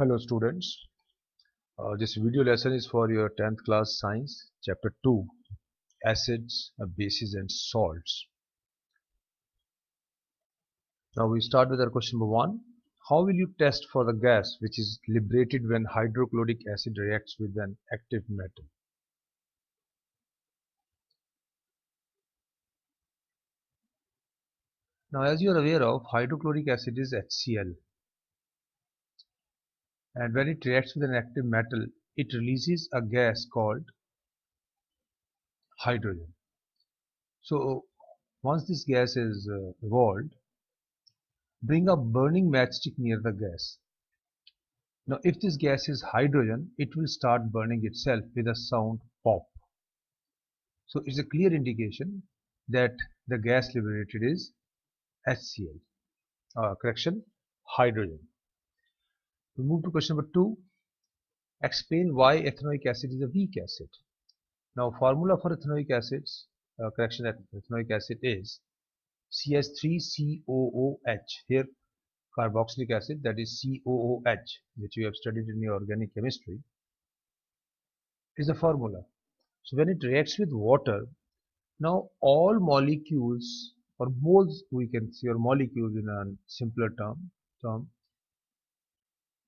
Hello students, this video lesson is for your 10th class science chapter 2 acids, bases and salts. Now we start with our question number 1. How will you test for the gas which is liberated when hydrochloric acid reacts with an active metal? Now as you are aware of, hydrochloric acid is HCl, and when it reacts with an active metal it releases a gas called hydrogen. So once this gas is evolved, bring a burning matchstick near the gas. Now if this gas is hydrogen, it will start burning itself with a sound pop. So it's a clear indication that the gas liberated is HCl. Correction, hydrogen. We move to question number 2. Explain why ethanoic acid is a weak acid. Now formula for ethanoic acids, ethanoic acid is CH3COOH. Here carboxylic acid, that is COOH, which you have studied in your organic chemistry, is the formula. So when it reacts with water, now all molecules or moles, we can say, or molecules in a simpler term,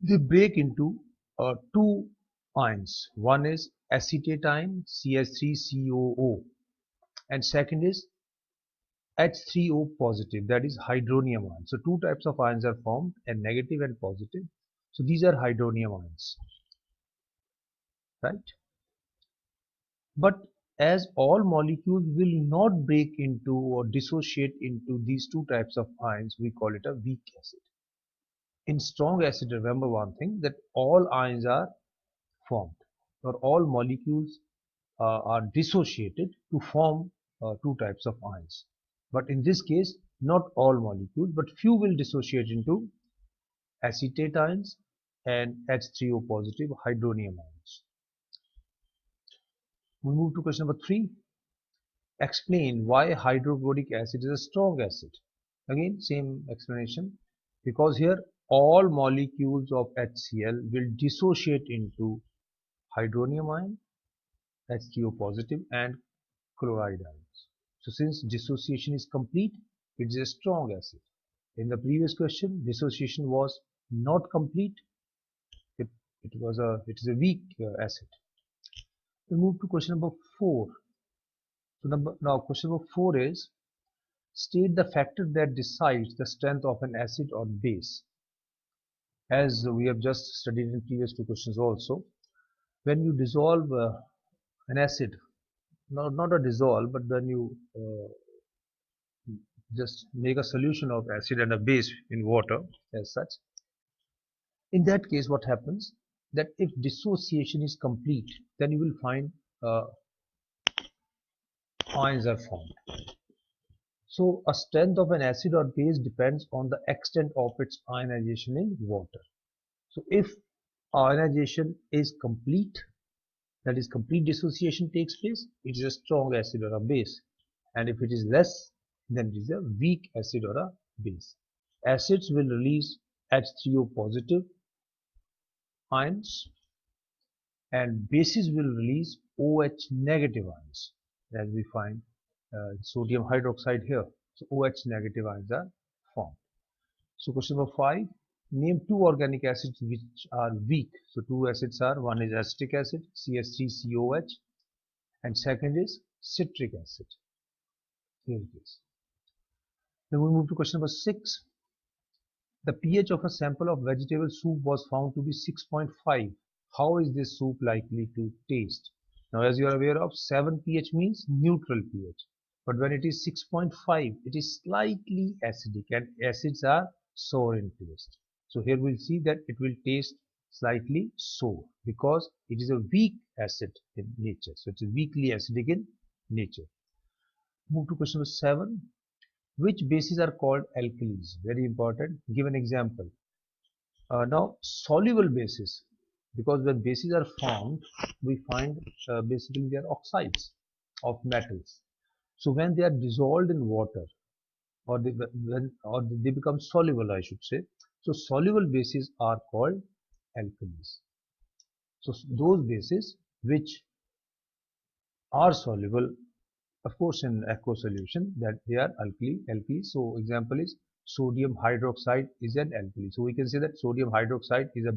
they break into two ions. One is acetate ion CH3COO, and second is H3O positive, that is hydronium ion. So two types of ions are formed, a negative and positive. So these are hydronium ions, right? But as all molecules will not break into or dissociate into these two types of ions, we call it a weak acid. In strong acid, remember one thing, that all ions are formed, or all molecules are dissociated to form two types of ions. But in this case, not all molecules, but few will dissociate into acetate ions and H3O positive hydronium ions. We move to question number 3. Explain why hydrochloric acid is a strong acid. Again, same explanation, because here all molecules of HCl will dissociate into hydronium ion, H3O positive and chloride ions. So since dissociation is complete, it is a strong acid. In the previous question, dissociation was not complete. It is a weak acid. We move to question number 4. So now question number 4 is, state the factor that decides the strength of an acid or base. As we have just studied in previous two questions also, when you dissolve an acid, not a dissolve, but when you just make a solution of acid and a base in water as such, in that case what happens, that if dissociation is complete, then you will find ions are formed. So a strength of an acid or base depends on the extent of its ionization in water. So if ionization is complete, that is complete dissociation takes place, it is a strong acid or a base, and if it is less, then it is a weak acid or a base. Acids will release H3O positive ions and bases will release OH negative ions, as we find sodium hydroxide here. So OH negative ions are formed. So question number 5, name two organic acids which are weak. So two acids are, one is acetic acid CH3COH and second is citric acid. Here it is. Then we move to question number 6. The pH of a sample of vegetable soup was found to be 6.5. How is this soup likely to taste? Now as you are aware of, 7 pH means neutral pH. But when it is 6.5, it is slightly acidic, and acids are sour in taste. So here we'll see that it will taste slightly sour because it is a weak acid in nature. So it's weakly acidic in nature. Move to question number 7. Which bases are called alkalis? Very important. Give an example. Now soluble bases, because when bases are formed, we find basically they are oxides of metals. So when they are dissolved in water, or they become soluble, I should say. So soluble bases are called alkalis. So those bases which are soluble, of course, in aqueous solution, that they are alkali. So example is sodium hydroxide is an alkali. So we can say that sodium hydroxide is a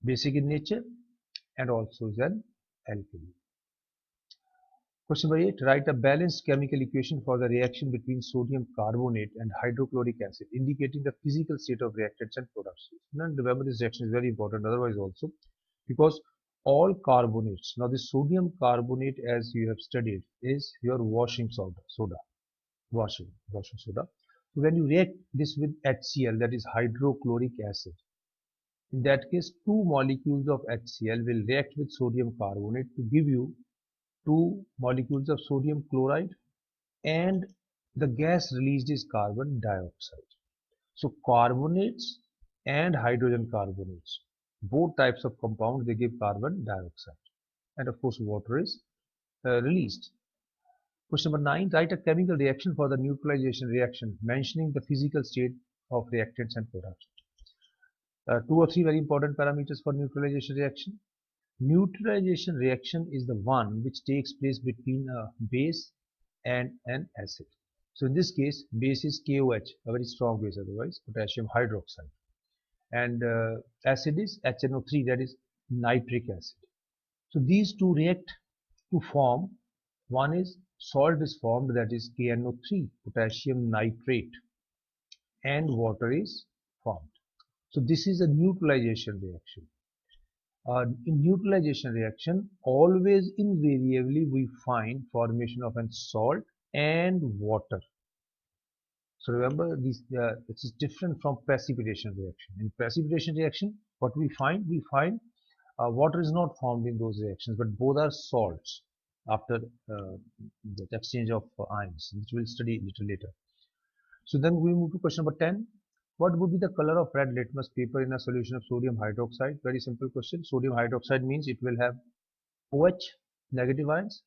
basic in nature, and also is an alkali. Question number 8. Write a balanced chemical equation for the reaction between sodium carbonate and hydrochloric acid, indicating the physical state of reactants and products. Now remember, this reaction is very important otherwise also, because all carbonates, now the sodium carbonate, as you have studied, is your washing soda, washing soda. So when you react this with HCl, that is hydrochloric acid, in that case, two molecules of HCl will react with sodium carbonate to give you two molecules of sodium chloride, and the gas released is carbon dioxide. So carbonates and hydrogen carbonates, both types of compounds, they give carbon dioxide, and of course water is released. Question number 9. Write a chemical reaction for the neutralization reaction, mentioning the physical state of reactants and products. Two or three very important parameters for neutralization reaction. Neutralization reaction is the one which takes place between a base and an acid. So in this case, base is KOH, a very strong base otherwise, potassium hydroxide. And acid is HNO3, that is nitric acid. So these two react to form, one is salt is formed, that is KNO3, potassium nitrate, and water is formed. So this is a neutralization reaction. In neutralization reaction, always invariably we find formation of an salt and water. So remember, this is different from precipitation reaction. In precipitation reaction, what we find? We find water is not formed in those reactions, but both are salts after the exchange of ions, which we'll study a little later. So then we move to question number 10. What would be the color of red litmus paper in a solution of sodium hydroxide? Very simple question. Sodium hydroxide means it will have OH, negative ions.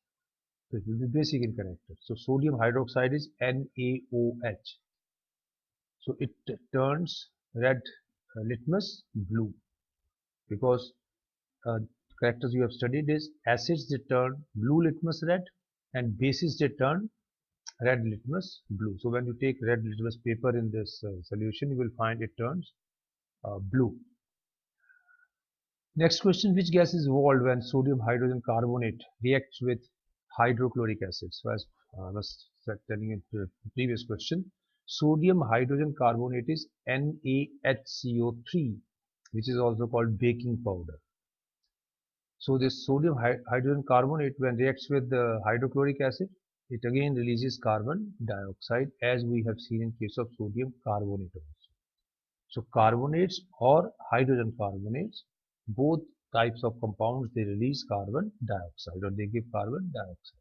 So it will be basic in character. So sodium hydroxide is NaOH. So it turns red litmus blue, because characters you have studied is acids they turn blue litmus red, and bases they turn red litmus blue. So when you take red litmus paper in this solution, you will find it turns blue. Next question: which gas is evolved when sodium hydrogen carbonate reacts with hydrochloric acid? So as I was telling in the previous question, sodium hydrogen carbonate is NaHCO3, which is also called baking powder. So this sodium hydrogen carbonate, when reacts with the hydrochloric acid, it again releases carbon dioxide, as we have seen in case of sodium carbonate also. So carbonates or hydrogen carbonates, both types of compounds, they release carbon dioxide, or they give carbon dioxide.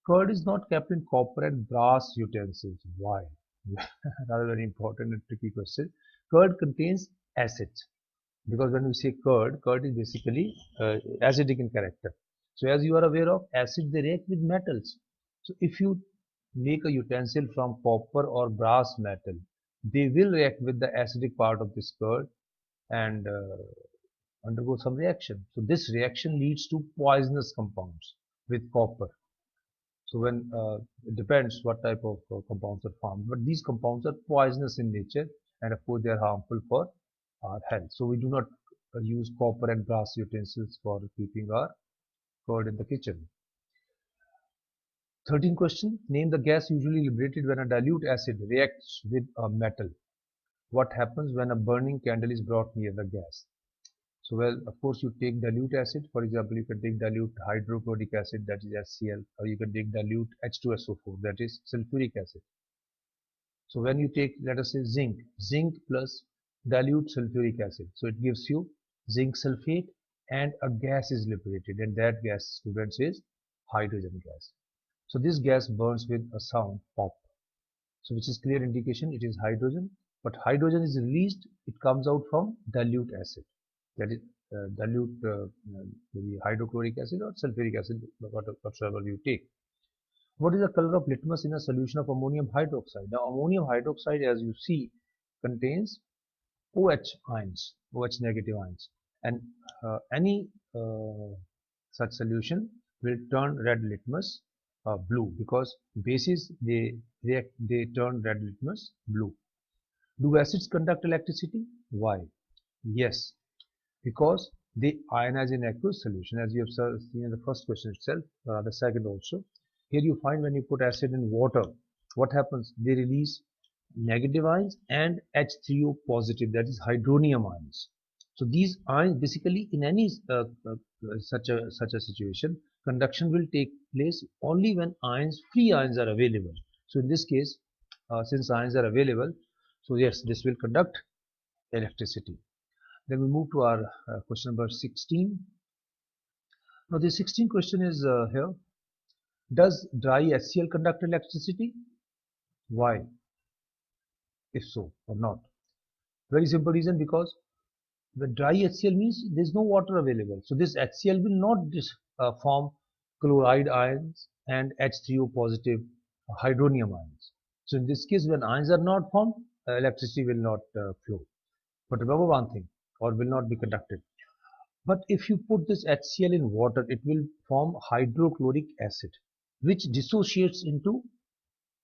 Curd is not kept in copper and brass utensils. Why? Another very important and tricky question. Curd contains acids, because when we say curd is basically acidic in character. So as you are aware of, acids they react with metals. So if you make a utensil from copper or brass metal, they will react with the acidic part of this curd and undergo some reaction. So this reaction leads to poisonous compounds with copper. So when it depends what type of compounds are formed, but these compounds are poisonous in nature, and of course they are harmful for our health. So we do not use copper and brass utensils for keeping our curd in the kitchen. 13th question: name the gas usually liberated when a dilute acid reacts with a metal. What happens when a burning candle is brought near the gas? So well, of course, you take dilute acid. For example, you can take dilute hydrochloric acid, that is HCl, or you can take dilute H2SO4, that is sulfuric acid. So when you take, let us say, zinc plus dilute sulfuric acid, so it gives you zinc sulfate, and a gas is liberated, and that gas, students, is hydrogen gas. So this gas burns with a sound pop, so which is clear indication it is hydrogen. But hydrogen is released, it comes out from dilute acid, that is dilute maybe hydrochloric acid or sulfuric acid, whatsoever you take. What is the color of litmus in a solution of ammonium hydroxide? Now ammonium hydroxide, as you see, contains OH ions, OH negative ions, and any such solution will turn red litmus blue, because bases they turn red litmus blue. Do acids conduct electricity? Why? Yes, because they ionize in aqueous solution, as you have seen in the first question itself, the second also. Here you find when you put acid in water, what happens? They release negative ions and H3O positive, that is hydronium ions. So these ions, basically in any such a situation, conduction will take place only when free ions are available. So in this case, since ions are available, so yes, this will conduct electricity. Then we move to our question number 16. Now the 16th question is here. Does dry HCl conduct electricity? Why? If so or not? Very simple reason, because the dry HCl means there is no water available. So this HCl will not form chloride ions and H3O positive hydronium ions. So in this case, when ions are not formed, electricity will not flow. But remember one thing, or will not be conducted. But if you put this HCl in water, it will form hydrochloric acid, which dissociates into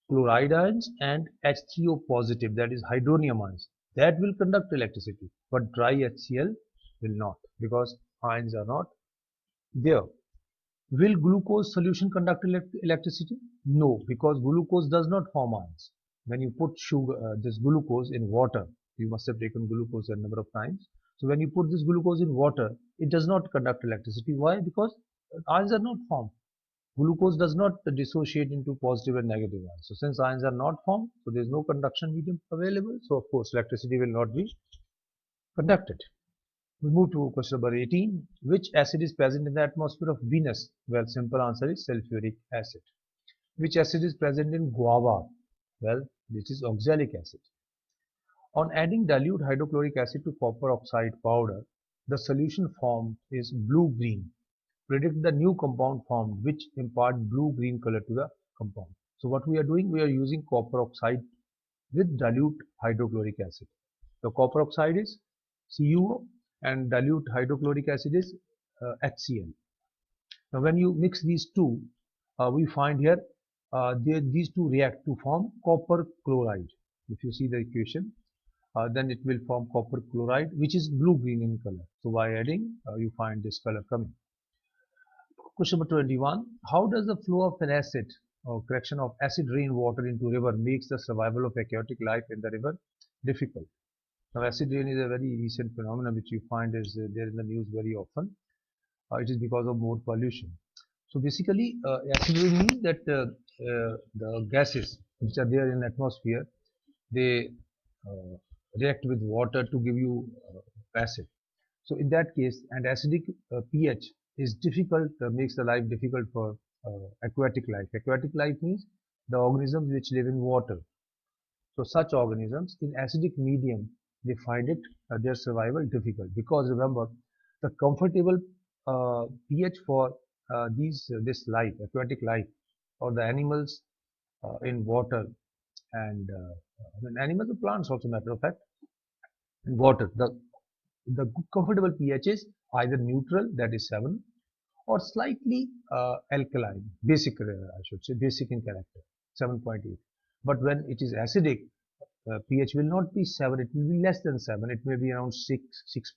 chloride ions and H3O positive, that is hydronium ions. That will conduct electricity, but dry HCl will not, because ions are not there. Will glucose solution conduct electricity? No, because glucose does not form ions. When you put this glucose in water, you must have taken glucose a number of times. So when you put this glucose in water, it does not conduct electricity. Why? Because ions are not formed. Glucose does not dissociate into positive and negative ions. So since ions are not formed, so there is no conduction medium available. So of course electricity will not be conducted. We move to question number 18. Which acid is present in the atmosphere of Venus? Well, simple answer is sulfuric acid. Which acid is present in guava? Well, this is oxalic acid. On adding dilute hydrochloric acid to copper oxide powder, the solution formed is blue-green. Predict the new compound formed which impart blue-green color to the compound. So what we are doing, we are using copper oxide with dilute hydrochloric acid. The copper oxide is CuO and dilute hydrochloric acid is HCl. Now when you mix these two, we find here these two react to form copper chloride. If you see the equation, then it will form copper chloride, which is blue-green in color. So by adding, you find this color coming. Question number 21. How does the flow of an acid or correction of acid rainwater into river makes the survival of aquatic life in the river difficult? Now acid rain is a very recent phenomenon which you find is there in the news very often. It is because of more pollution. So basically acid rain means that the gases which are there in the atmosphere, they react with water to give you acid. So in that case, and acidic pH is difficult, makes the life difficult for aquatic life. Aquatic life means the organisms which live in water. So such organisms in acidic medium, they find it their survival difficult, because remember the comfortable pH for this life, aquatic life, or the animals in water, and animals and plants also, matter of fact, in water, the comfortable pH is either neutral, that is 7, or slightly alkaline, basic, I should say, basic in character, 7.8. But when it is acidic, pH will not be 7, it will be less than 7, it may be around 6,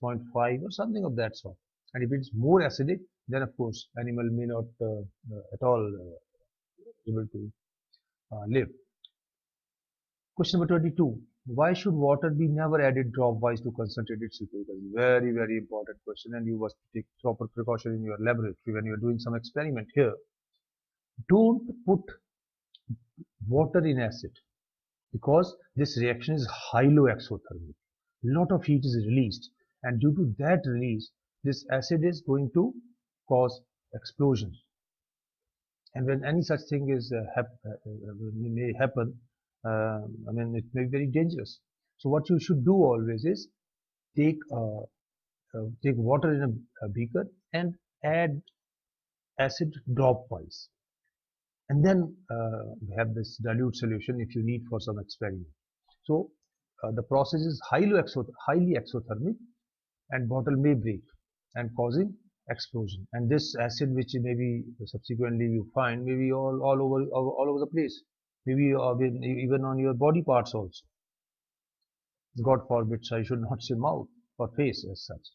6.5 or something of that sort. And if it's more acidic, then of course animal may not at all able to live. Question number 22. Why should water be never added drop-wise to concentrated sulfuric acid? Very, very important question, and you must take proper precaution in your laboratory when you are doing some experiment here. Don't put water in acid, because this reaction is hyloexothermic. Lot of heat is released, and due to that release, this acid is going to cause explosion. And when any such thing is may happen, I mean it may be very dangerous. So what you should do always is take take water in a beaker and add acid drop-wise, and then have this dilute solution if you need for some experiment. So the process is highly exothermic, and bottle may break and causing explosion. And this acid, which maybe subsequently you find, maybe all over the place, maybe even on your body parts also. God forbid, I should not say mouth or face as such.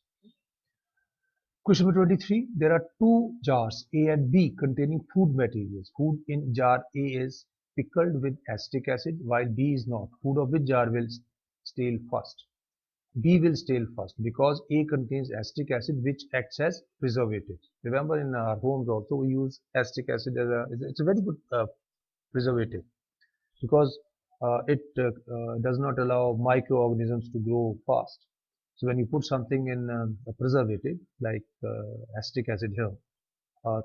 Question number 23. There are two jars, A and B, containing food materials. Food in jar A is pickled with acetic acid, while B is not. Food of which jar will stale first? B will stale first because A contains acetic acid, which acts as preservative. Remember, in our homes also we use acetic acid as it's a very good preservative, because it does not allow microorganisms to grow fast. So when you put something in a preservative like acetic acid here,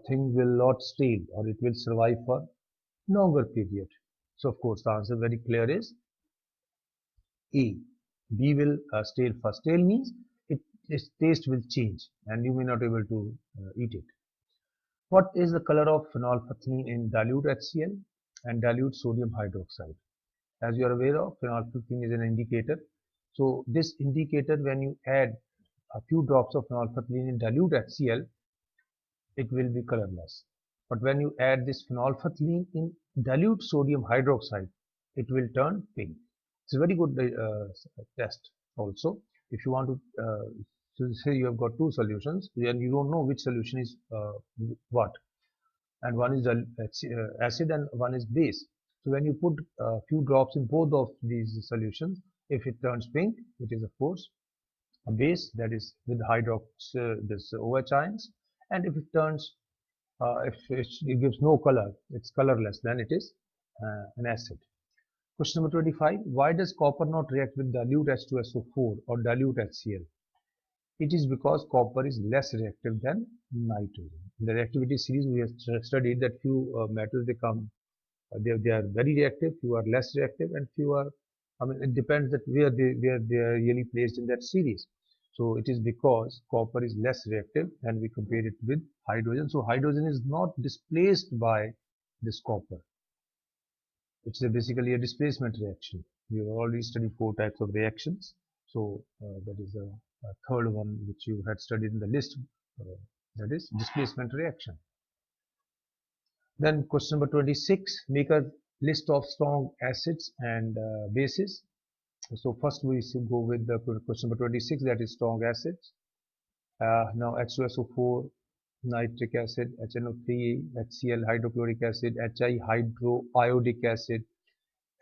thing will not stale, or it will survive for longer period. So of course the answer very clear is A. B will stale first. Stale means its taste will change and you may not be able to eat it. What is the color of phenolphthalein in dilute HCl and dilute sodium hydroxide? As you are aware of, phenolphthalein is an indicator. So this indicator, when you add a few drops of phenolphthalein in dilute HCl, it will be colorless. But when you add this phenolphthalein in dilute sodium hydroxide, it will turn pink. It's a very good test also. If you want to so say you have got two solutions and you don't know which solution is what, and one is acid and one is base. So when you put a few drops in both of these solutions, if it turns pink, it is of course a base, that is with hydrox this OH ions, and if it turns if it gives no color, it's colorless, then it is an acid. Question number 25. Why does copper not react with dilute H2SO4 or dilute HCl? It is because copper is less reactive than nitrogen. In the reactivity series, we have studied that few metals they are very reactive, few are less reactive, and few are. I mean, it depends that where they are really placed in that series. So it is because copper is less reactive, and we compare it with hydrogen. So hydrogen is not displaced by this copper. It's basically a displacement reaction. We have already studied 4 types of reactions. So that is a third one which you had studied in the list, that is displacement reaction. Then question number 26, make a list of strong acids and bases. So first we should go with the question number 26, that is strong acids. Now H2SO4, nitric acid, HNO3, HCl, hydrochloric acid, HI hydroiodic acid,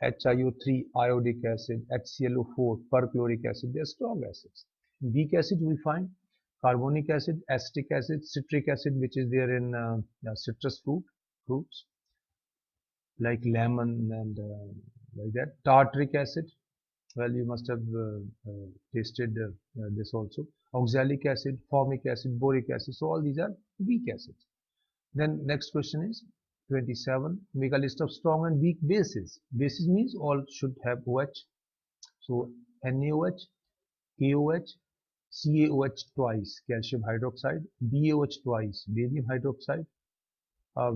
HiO3 iodic acid, HClO4 perchloric acid. They are strong acids. In weak acids we find carbonic acid, acetic acid, citric acid, which is there in citrus fruits like lemon and like that. Tartaric acid, well, you must have tasted this also. Oxalic acid, formic acid, boric acid. So all these are weak acids. Then next question is 27. Make a list of strong and weak bases. Bases means all should have OH. So NaOH, KOH, CaOH twice, calcium hydroxide, BaOH twice, barium hydroxide.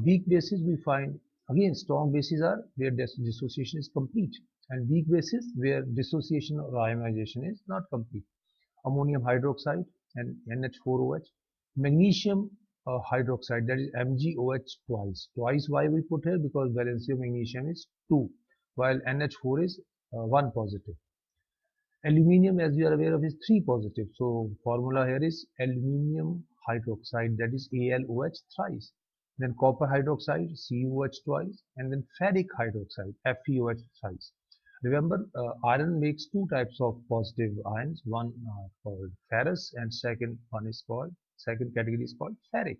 Weak bases we find, again, strong bases are where dissociation is complete, and weak bases where dissociation or ionization is not complete. Ammonium hydroxide and NH4OH. Magnesium hydroxide, that is MgOH twice. Twice why we put here? Because valency of magnesium is 2, while NH4 is 1 positive. Aluminium, as you are aware of, is 3 positive. So formula here is aluminium hydroxide, that is AlOH thrice. Then copper hydroxide, CuOH twice, and then ferric hydroxide, FeOH thrice. Remember, iron makes 2 types of positive ions. One called ferrous, and second category is called ferric.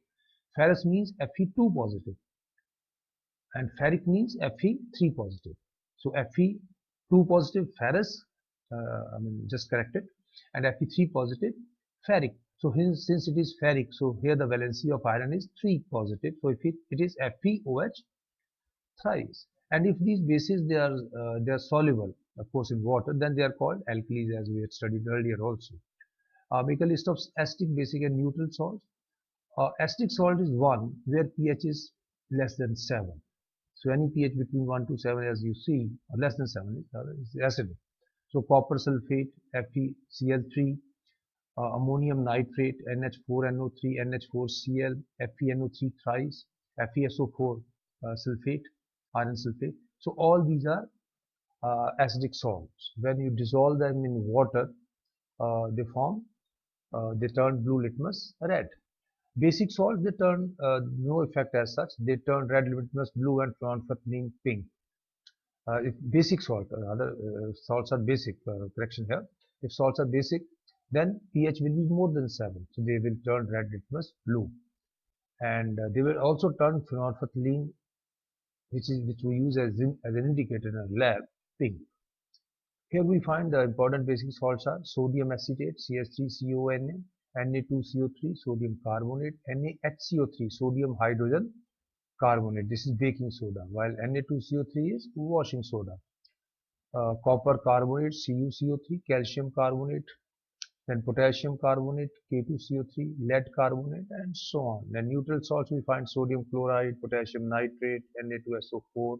Ferrous means Fe2 positive, and ferric means Fe3 positive. So Fe2 positive ferrous, just corrected, and Fe3 positive ferric. So since it is ferric, so here the valency of iron is 3 positive. So if it is FeOH thrice. And if these bases they are soluble, of course, in water, then they are called alkalis, as we had studied earlier also. Make a list of acidic, basic, and neutral salts. Acidic salt is one where pH is less than 7. So any pH between 1 to 7, as you see, or less than 7 is acidic. So copper sulfate, FeCl3, ammonium nitrate, NH4NO3, NH4Cl, FeNO3 thrice, FeSO4 sulfate, iron sulfate. So all these are acidic salts. When you dissolve them in water, they turn blue litmus red. Basic salts, they turn no effect as such. They turn red litmus blue and phenolphthalein pink. If basic salt, other salts are basic, correction here. If salts are basic, then pH will be more than 7. So they will turn red litmus blue. And they will also turn phenolphthalein, which we use as an indicator in a lab, pink. Here we find the important basic salts are sodium acetate, CH3CONA, Na2CO3, sodium carbonate, NaHCO3, sodium hydrogen carbonate. This is baking soda, while Na2CO3 is washing soda. Copper carbonate, CuCO3, calcium carbonate, then potassium carbonate, K2CO3, lead carbonate, and so on. Then neutral salts we find sodium chloride, potassium nitrate, Na2SO4,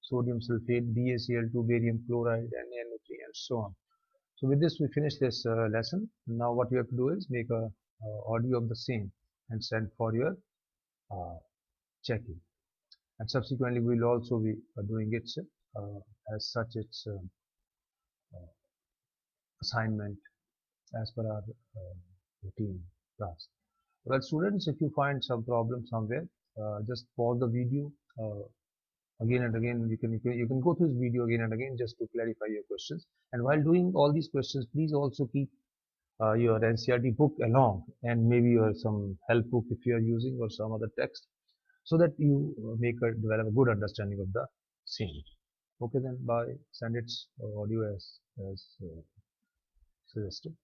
sodium sulfate, BaCl2, barium chloride, and NaNO3, and so on. So with this we finish this lesson. Now what you have to do is make a audio of the same and send for your checking. And subsequently we will also be doing it as such its assignment as per our routine class. Well, students, if you find some problem somewhere, just pause the video again and again. You can go through this video again and again just to clarify your questions. And while doing all these questions, please also keep your NCERT book along, and maybe your some help book if you are using, or some other text, so that you develop a good understanding of the same. Okay, then bye. Send its audio as suggested.